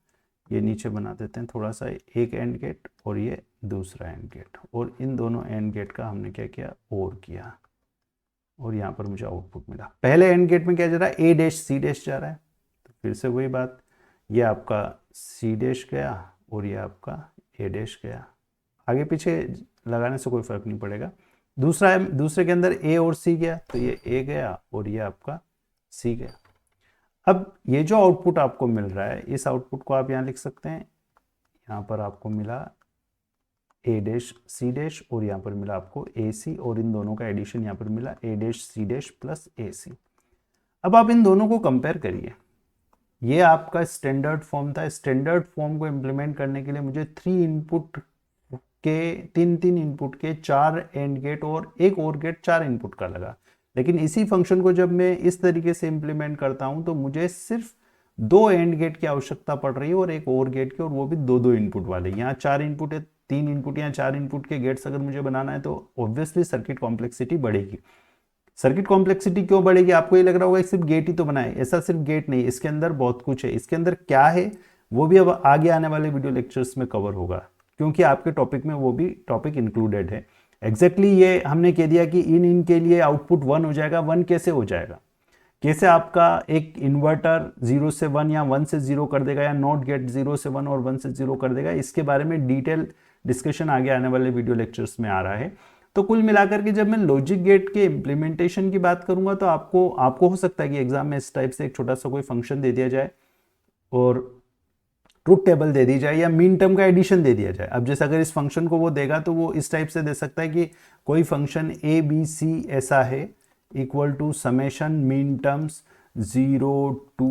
ये नीचे बना देते हैं थोड़ा सा, एक एंड गेट और ये दूसरा एंड गेट, और इन दोनों एंड गेट का हमने क्या किया, और किया, और यहाँ पर मुझे आउटपुट मिला। पहले एंड गेट में क्या जा रहा है, ए डैश सी डैश जा रहा है, तो फिर से वही बात, ये आपका सी डैश गया और ये आपका ए डैश गया, आगे पीछे लगाने से कोई फर्क नहीं पड़ेगा। दूसरे के अंदर ए और सी गया, तो ये ए गया और ये आपका सी गया। अब ये जो आउटपुट आपको मिल रहा है, इस आउटपुट को आप यहाँ लिख सकते हैं, यहाँ पर आपको मिला ए डैश सी डैश, और यहाँ पर मिला आपको ए सी, और इन दोनों का एडिशन यहाँ पर मिला ए dash C dash plus A सी। अब आप इन दोनों को कंपेयर करिए, ये आपका स्टैंडर्ड फॉर्म था। स्टैंडर्ड फॉर्म को इम्प्लीमेंट करने के लिए मुझे तीन इनपुट के 4 एंड गेट और एक और गेट 4 इनपुट का लगा, लेकिन इसी फंक्शन को जब मैं इस तरीके से इंप्लीमेंट करता हूं तो मुझे सिर्फ 2 एंड गेट की आवश्यकता पड़ रही है और एक और गेट की, और वो भी दो इनपुट वाले। यहाँ 4 इनपुट है, 3 इनपुट या 4 इनपुट के गेट्स अगर मुझे बनाना है तो ऑब्वियसली सर्किट कॉम्प्लेक्सिटी बढ़ेगी। सर्किट कॉम्प्लेक्सिटी क्यों बढ़ेगी, आपको ये लग रहा होगा सिर्फ गेट ही तो बनाए, ऐसा सिर्फ गेट नहीं, इसके अंदर बहुत कुछ है। इसके अंदर क्या है वो भी अब आगे आने वाले वीडियो लेक्चर्स में कवर होगा, क्योंकि आपके टॉपिक में वो भी टॉपिक इंक्लूडेड है। एग्जैक्टली ये हमने कह दिया कि इन के लिए आउटपुट 1 हो जाएगा। 1 कैसे हो जाएगा, कैसे आपका एक इन्वर्टर 0 से 1 या 1 से 0 कर देगा, या नॉट गेट 0 से 1 और 1 से 0 कर देगा, इसके बारे में डिटेल डिस्कशन आगे आने वाले वीडियो लेक्चर्स में आ रहा है। तो कुल मिलाकर के जब मैं लॉजिक गेट के इम्प्लीमेंटेशन की बात करूंगा तो आपको हो सकता है कि एग्जाम में इस टाइप से एक छोटा सा कोई फंक्शन दे दिया जाए और ट्रूथ टेबल दे दी जाए, या मीन टर्म का एडिशन दे दिया जाए। अब जैसे अगर इस फंक्शन को वो देगा तो वो इस टाइप से दे सकता है कि कोई फंक्शन ए बी सी ऐसा है equal to summation minterms 0 2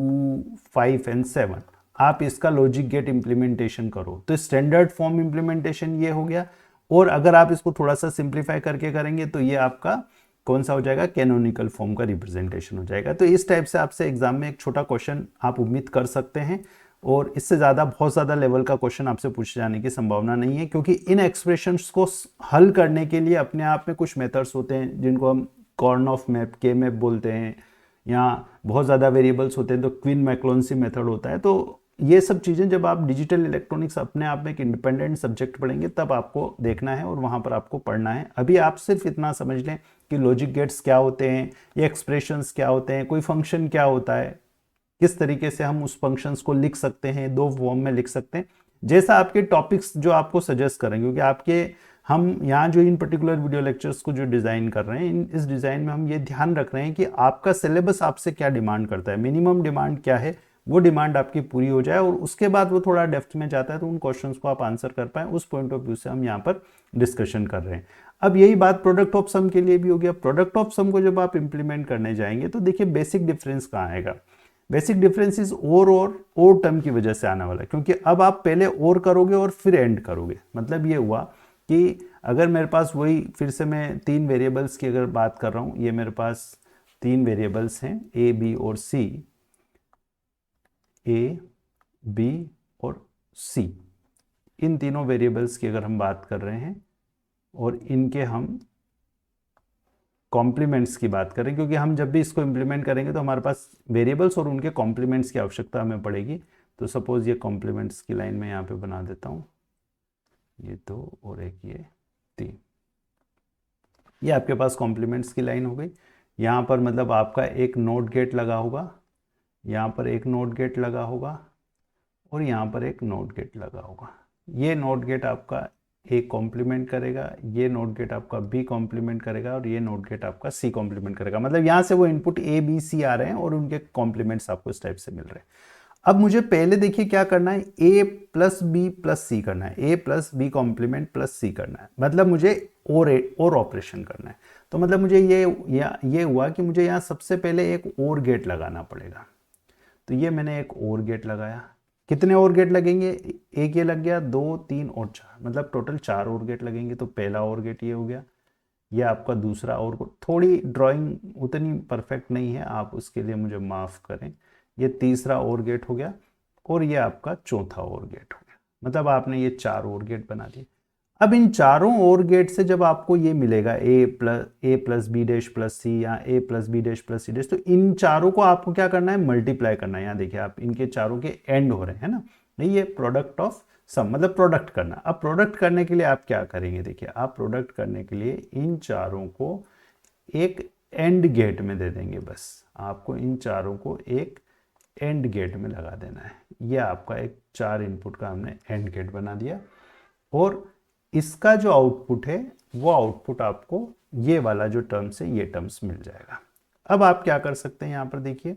5 and 7, आप इसका लॉजिक गेट इंप्लीमेंटेशन करो। तो स्टैंडर्ड फॉर्म इंप्लीमेंटेशन ये हो गया। और अगर आप इसको थोड़ा सा सिंप्लीफाई करके करेंगे तो ये आपका कौन सा हो जाएगा, कैनोनिकल फॉर्म का रिप्रेजेंटेशन हो जाएगा। तो इस टाइप से आपसे एग्जाम में एक छोटा क्वेश्चन आप उम्मीद कर सकते हैं। और इससे ज़्यादा बहुत ज़्यादा लेवल का क्वेश्चन आपसे पूछे जाने की संभावना नहीं है, क्योंकि इन एक्सप्रेशंस को हल करने के लिए अपने आप में कुछ मेथड्स होते हैं जिनको हम कॉर्नऑफ मैप, के मैप बोलते हैं, या बहुत ज़्यादा वेरिएबल्स होते हैं तो क्वीन मैक्लोन्सी मेथड होता है। तो ये सब चीज़ें जब आप डिजिटल इलेक्ट्रॉनिक्स अपने आप में एक इंडिपेंडेंट सब्जेक्ट पढ़ेंगे तब आपको देखना है और वहाँ पर आपको पढ़ना है। अभी आप सिर्फ इतना समझ लें कि लॉजिक गेट्स क्या होते हैं, ये एक्सप्रेशंस क्या होते हैं, कोई फंक्शन क्या होता है, किस तरीके से हम उस फंक्शंस को लिख सकते हैं, दो फॉर्म में लिख सकते हैं, जैसा आपके टॉपिक्स जो आपको सजेस्ट करेंगे। क्योंकि आपके हम यहाँ जो इन पर्टिकुलर वीडियो लेक्चर्स को जो डिज़ाइन कर रहे हैं, इस डिज़ाइन में हम ये ध्यान रख रहे हैं कि आपका सिलेबस आपसे क्या डिमांड करता है, मिनिमम डिमांड क्या है, वो डिमांड आपकी पूरी हो जाए और उसके बाद वो थोड़ा डेप्थ में जाता है तो उन क्वेश्चंस को आप आंसर कर पाए। उस पॉइंट ऑफ व्यू से हम यहाँ पर डिस्कशन कर रहे हैं। अब यही बात प्रोडक्ट ऑफ सम के लिए भी हो गया। प्रोडक्ट ऑफ सम को जब आप इंप्लीमेंट करने जाएंगे तो देखिए बेसिक डिफरेंस कहाँ आएगा। बेसिक डिफरेंस इज और टर्म की वजह से आने वाला है, क्योंकि अब आप पहले और करोगे और फिर एंड करोगे। मतलब ये हुआ कि अगर मेरे पास वही, फिर से मैं तीन वेरिएबल्स की अगर बात कर रहा हूँ, ये मेरे पास तीन वेरिएबल्स हैं ए, बी और सी, ए, बी और सी। इन तीनों वेरिएबल्स की अगर हम बात कर रहे हैं और इनके हम कॉम्प्लीमेंट्स की बात करें, क्योंकि हम जब भी इसको इम्प्लीमेंट करेंगे तो हमारे पास वेरिएबल्स और उनके कॉम्प्लीमेंट्स की आवश्यकता हमें पड़ेगी। तो सपोज ये कॉम्प्लीमेंट्स की लाइन में यहाँ पे बना देता हूँ, ये दो और एक ये तीन, ये आपके पास कॉम्प्लीमेंट्स की लाइन हो गई। यहाँ पर मतलब आपका एक नोट गेट लगा होगा, यहाँ पर एक नोट गेट लगा होगा और यहाँ पर एक नोट गेट लगा होगा। ये नोट गेट आपका ए कॉम्प्लीमेंट करेगा, ये नोट गेट आपका बी कॉम्प्लीमेंट करेगा और ये नोट गेट आपका सी कॉम्प्लीमेंट करेगा। मतलब यहाँ से वो इनपुट ए बी सी आ रहे हैं और उनके कॉम्प्लीमेंट्स आपको इस टाइप से मिल रहे हैं। अब मुझे पहले देखिए क्या करना है, ए प्लस बी प्लस सी करना है, ए प्लस बी कॉम्प्लीमेंट प्लस सी करना है। मतलब मुझे और ऑपरेशन करना है। तो मतलब मुझे ये हुआ कि मुझे यहाँ सबसे पहले एक और गेट लगाना पड़ेगा। तो ये मैंने एक और गेट लगाया। कितने और गेट लगेंगे, एक ये लग गया, दो, तीन और चार, मतलब टोटल चार और गेट लगेंगे। तो पहला और गेट ये हो गया, ये आपका दूसरा और। थोड़ी ड्राइंग उतनी परफेक्ट नहीं है, आप उसके लिए मुझे माफ़ करें। ये तीसरा और गेट हो गया और ये आपका चौथा और गेट हो गया। मतलब आपने ये चार और गेट बना दिए। अब इन चारों और गेट से जब आपको ये मिलेगा A plus B dash plus C या A plus B dash plus C dash, तो इन चारों को आपको क्या करना है, मल्टीप्लाई करना है। यहाँ देखिए आप, इनके चारों के एंड हो रहे हैं ना, ये प्रोडक्ट ऑफ सम, मतलब प्रोडक्ट करना। अब प्रोडक्ट करने के लिए आप क्या करेंगे, देखिए आप प्रोडक्ट करने के लिए इन चारों को एक एंड गेट में दे देंगे। बस आपको इन चारों को एक एंड गेट में लगा देना है। ये आपका एक चार इनपुट का हमने एंड गेट बना दिया और इसका जो आउटपुट है वो आउटपुट आपको ये वाला जो टर्म्स है ये टर्म्स मिल जाएगा। अब आप क्या कर सकते हैं, यहाँ पर देखिए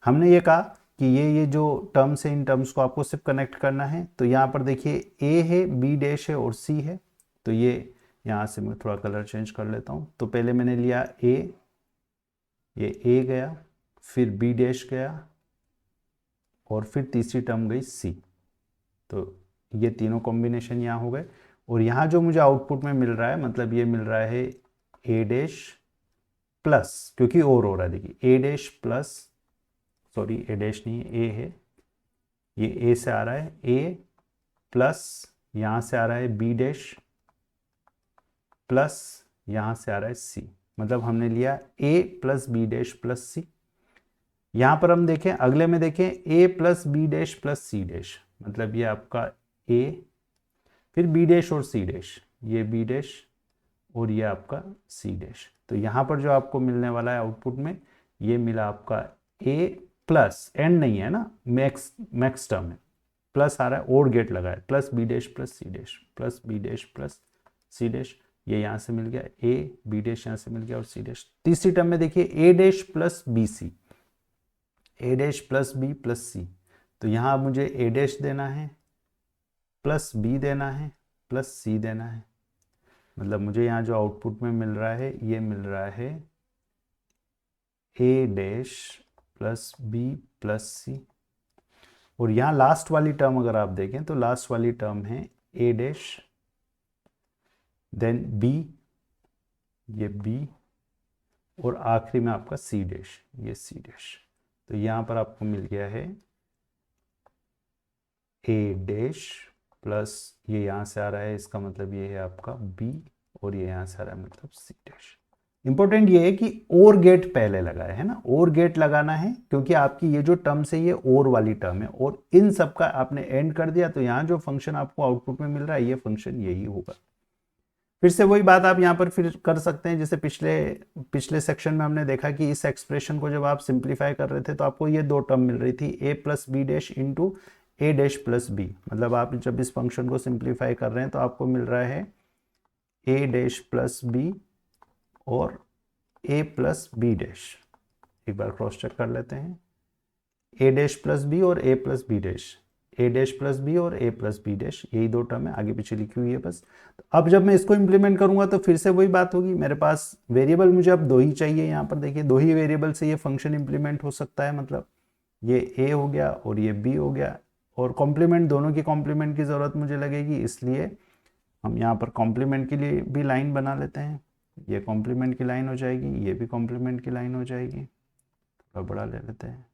हमने ये कहा कि ये जो टर्म्स है इन टर्म्स को आपको सिर्फ कनेक्ट करना है। तो यहाँ पर देखिए ए है, बी डैश है और सी है। तो ये यहाँ से मैं थोड़ा कलर चेंज कर लेता हूँ। तो पहले मैंने लिया ए, ये ए गया, फिर बी डैश गया और फिर तीसरी टर्म गई सी। तो ये तीनों कॉम्बिनेशन यहाँ हो गए और यहाँ जो मुझे आउटपुट में मिल रहा है, मतलब ये मिल रहा है ए डैश प्लस, क्योंकि और हो रहा है, देखिए ए डैश प्लस, सॉरी ए डैश नहीं है, ए है, ये ए से आ रहा है, ए प्लस यहाँ से आ रहा है बी डैश प्लस यहाँ से आ रहा है सी। मतलब हमने लिया A plus B dash plus C. यहाँ पर हम देखें, अगले में देखें A plus B dash plus C dash, मतलब ये आपका ए, फिर बी डैश और सी डैश, ये बी डैश और ये आपका सी डैश। तो यहाँ पर जो आपको मिलने वाला है आउटपुट में, ये मिला आपका ए प्लस, एंड नहीं है ना, मैक्स टर्म है, प्लस आ रहा है और गेट लगा है, plus B dash plus C dash, plus B dash plus C dash. ये यहाँ से मिल गया ए, बी डैश यहाँ से मिल गया और सी डैश। तीसरी टर्म में देखिए ए डैश प्लस बी सी, ए डैश प्लस बी प्लस सी। तो यहाँ मुझे ए डैश देना है, प्लस बी देना है, प्लस सी देना है। मतलब मुझे यहाँ जो आउटपुट में मिल रहा है, ये मिल रहा है ए dash plus B plus C. और यहाँ लास्ट वाली टर्म अगर आप देखें तो लास्ट वाली टर्म है ए डैश, देन बी, ये बी, और आखिरी में आपका सी डैश, ये सी डैश। तो यहाँ पर आपको मिल गया है ए डैश प्लस ये यहाँ से आ रहा है, इसका मतलब ये है आपका बी, और ये यहाँ से आ रहा है मतलब सी डैश। इंपॉर्टेंट ये है कि और गेट पहले लगाए है ना, और गेट लगाना है क्योंकि आपकी ये जो टर्म्स है ये और वाली टर्म है, और इन सब का आपने एंड कर दिया तो यहाँ जो फंक्शन आपको आउटपुट में मिल रहा है ये फंक्शन यही होगा। फिर से वही बात आप यहाँ पर फिर कर सकते हैं, जैसे पिछले सेक्शन में हमने देखा कि इस एक्सप्रेशन को जब आप सिंप्लीफाई कर रहे थे तो आपको ये दो टर्म मिल रही थी, ए प्लस बी डैश इंटू ए डैश प्लस बी। मतलब आप जब इस फंक्शन को सिंप्लीफाई कर रहे हैं तो आपको मिल रहा है ए डैश प्लस बी और ए प्लस बी डैश। एक बार क्रॉस चेक कर लेते हैं, ए डैश प्लस बी और ए प्लस बी डैश, ए डैश प्लस बी और ए प्लस बी डैश, यही दो टर्म है, आगे पीछे लिखी हुई है बस। तो अब जब मैं इसको इंप्लीमेंट करूंगा तो फिर से वही बात होगी, मेरे पास वेरिएबल मुझे अब दो ही चाहिए। यहाँ पर देखिए दो ही वेरिएबल से ये फंक्शन इंप्लीमेंट हो सकता है, मतलब ये ए हो गया और ये बी हो गया, और कॉम्प्लीमेंट दोनों की कॉम्प्लीमेंट की ज़रूरत मुझे लगेगी, इसलिए हम यहाँ पर कॉम्प्लीमेंट के लिए भी लाइन बना लेते हैं। ये कॉम्प्लीमेंट की लाइन हो जाएगी, ये भी कॉम्प्लीमेंट की लाइन हो जाएगी, थोड़ा बड़ा ले लेते हैं।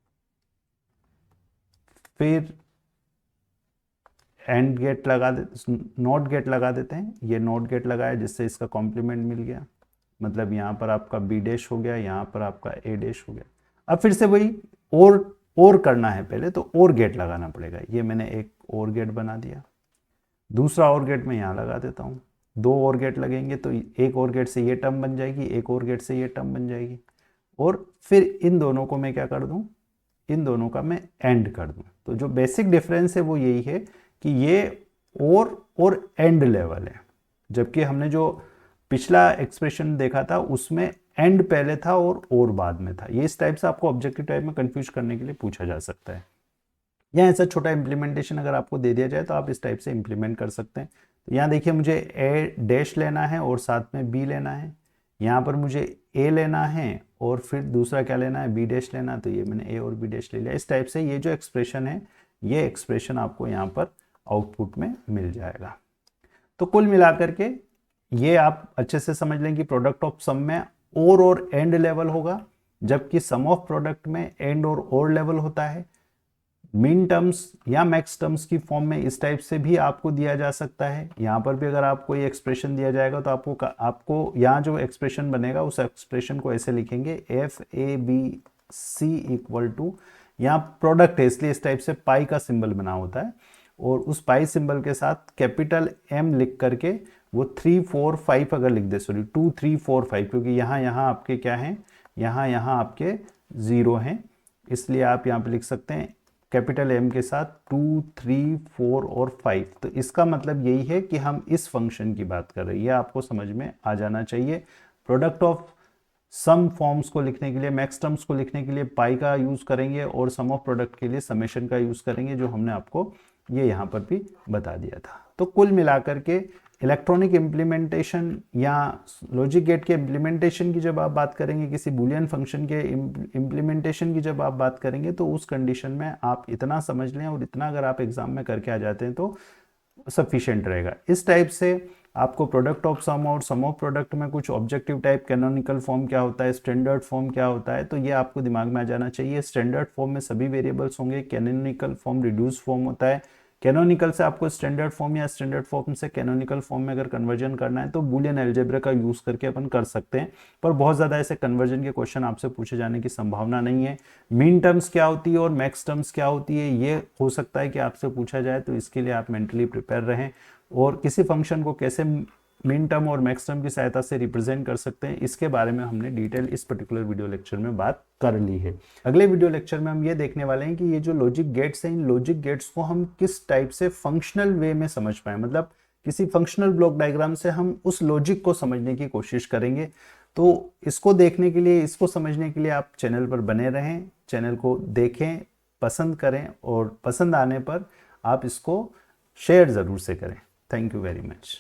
फिर एंड गेट लगा दे, नॉट गेट लगा देते हैं। ये नॉट गेट लगाया जिससे इसका कॉम्प्लीमेंट मिल गया, मतलब यहाँ पर आपका बी डैश हो गया, यहाँ पर आपका ए डैश हो गया। अब फिर से वही और करना है पहले, तो और गेट लगाना पड़ेगा। ये मैंने एक और गेट बना दिया, दूसरा और गेट मैं यहाँ लगा देता हूँ। दो और गेट लगेंगे तो एक और गेट से ये टर्म बन जाएगी, एक और गेट से ये टर्म बन जाएगी, और फिर इन दोनों को मैं क्या कर दूँ, इन दोनों का मैं एंड कर दूँ। तो जो बेसिक डिफरेंस है वो यही है कि ये और एंड लेवल है, जबकि हमने जो पिछला एक्सप्रेशन देखा था उसमें एंड पहले था और बाद में था। ये इस टाइप से आपको ऑब्जेक्टिव टाइप में कंफ्यूज करने के लिए पूछा जा सकता है, या ऐसा छोटा इंप्लीमेंटेशन अगर आपको दे दिया जाए तो आप इस टाइप से इंप्लीमेंट कर सकते हैं। तो यहाँ देखिए मुझे ए डैश लेना है और साथ में बी लेना है, यहाँ पर मुझे ए लेना है और फिर दूसरा क्या लेना है, बी डैश लेना, तो ये मैंने ए और बी डैश ले लिया। इस टाइप से ये जो एक्सप्रेशन है ये एक्सप्रेशन आपको यहाँ पर आउटपुट में मिल जाएगा। तो कुल मिलाकर के ये आप अच्छे से समझ लें कि प्रोडक्ट ऑफ सम में और एंड लेवल होगा, जबकि सम ऑफ प्रोडक्ट में एंड और लेवल होता है। मिन टर्म्स या मैक्स टर्म्स की फॉर्म में इस टाइप से भी आपको दिया जा सकता है। यहाँ पर भी अगर आपको ये एक्सप्रेशन दिया जाएगा तो आपको यहाँ जो एक्सप्रेशन बनेगा उस एक्सप्रेशन को ऐसे लिखेंगे, F A B C equal to, यहाँ प्रोडक्ट है इसलिए इस टाइप से पाई का सिंबल बना होता है, और उस पाई सिंबल के साथ कैपिटल एम लिख करके वो 3 4 5 अगर लिख दे, सॉरी 2 3 4 5, क्योंकि यहाँ आपके क्या हैं, यहाँ आपके 0 हैं, इसलिए आप यहाँ पे लिख सकते हैं कैपिटल एम के साथ 2 3 4 और 5। तो इसका मतलब यही है कि हम इस फंक्शन की बात कर रहे हैं, ये आपको समझ में आ जाना चाहिए। प्रोडक्ट ऑफ सम फॉर्म्स को लिखने के लिए, मैक्स टर्म्स को लिखने के लिए पाई का यूज़ करेंगे, और सम ऑफ प्रोडक्ट के लिए समेशन का यूज़ करेंगे, जो हमने आपको ये यहाँ पर भी बता दिया था। तो कुल मिलाकर के इलेक्ट्रॉनिक इम्प्लीमेंटेशन या लॉजिक गेट के इम्प्लीमेंटेशन की जब आप बात करेंगे, किसी बुलियन फंक्शन के इम्प्लीमेंटेशन की जब आप बात करेंगे, तो उस कंडीशन में आप इतना समझ लें और इतना अगर आप एग्जाम में करके आ जाते हैं तो सफिशिएंट रहेगा। इस टाइप से आपको प्रोडक्ट ऑफ सम और सम ऑफ प्रोडक्ट में कुछ ऑब्जेक्टिव टाइप, कैनोनिकल फॉर्म क्या होता है, स्टैंडर्ड फॉर्म क्या होता है, तो ये आपको दिमाग में आ जाना चाहिए। स्टैंडर्ड फॉर्म में सभी वेरिएबल्स होंगे, कैनोनिकल फॉर्म रिड्यूस फॉर्म होता है। कैनोनिकल से आपको स्टैंडर्ड फॉर्म या स्टैंडर्ड फॉर्म से कैनोनिकल फॉर्म में अगर कन्वर्जन करना है तो बूलियन अलजेब्रा का यूज़ करके अपन कर सकते हैं, पर बहुत ज़्यादा ऐसे कन्वर्जन के क्वेश्चन आपसे पूछे जाने की संभावना नहीं है। मीन टर्म्स क्या होती है और मैक्स टर्म्स क्या होती है ये हो सकता है कि आपसे पूछा जाए, तो इसके लिए आप मेंटली प्रिपेयर रहें, और किसी फंक्शन को कैसे मीन टर्म और मैक्स टर्म की सहायता से रिप्रेजेंट कर सकते हैं इसके बारे में हमने डिटेल इस पर्टिकुलर वीडियो लेक्चर में बात कर ली है। अगले वीडियो लेक्चर में हम ये देखने वाले हैं कि ये जो लॉजिक गेट्स हैं, इन लॉजिक गेट्स को हम किस टाइप से फंक्शनल वे में समझ पाए, मतलब किसी फंक्शनल ब्लॉक डायग्राम से हम उस लॉजिक को समझने की कोशिश करेंगे। तो इसको देखने के लिए, इसको समझने के लिए आप चैनल पर बने रहें, चैनल को देखें, पसंद करें, और पसंद आने पर आप इसको शेयर ज़रूर से करें। Thank you very much.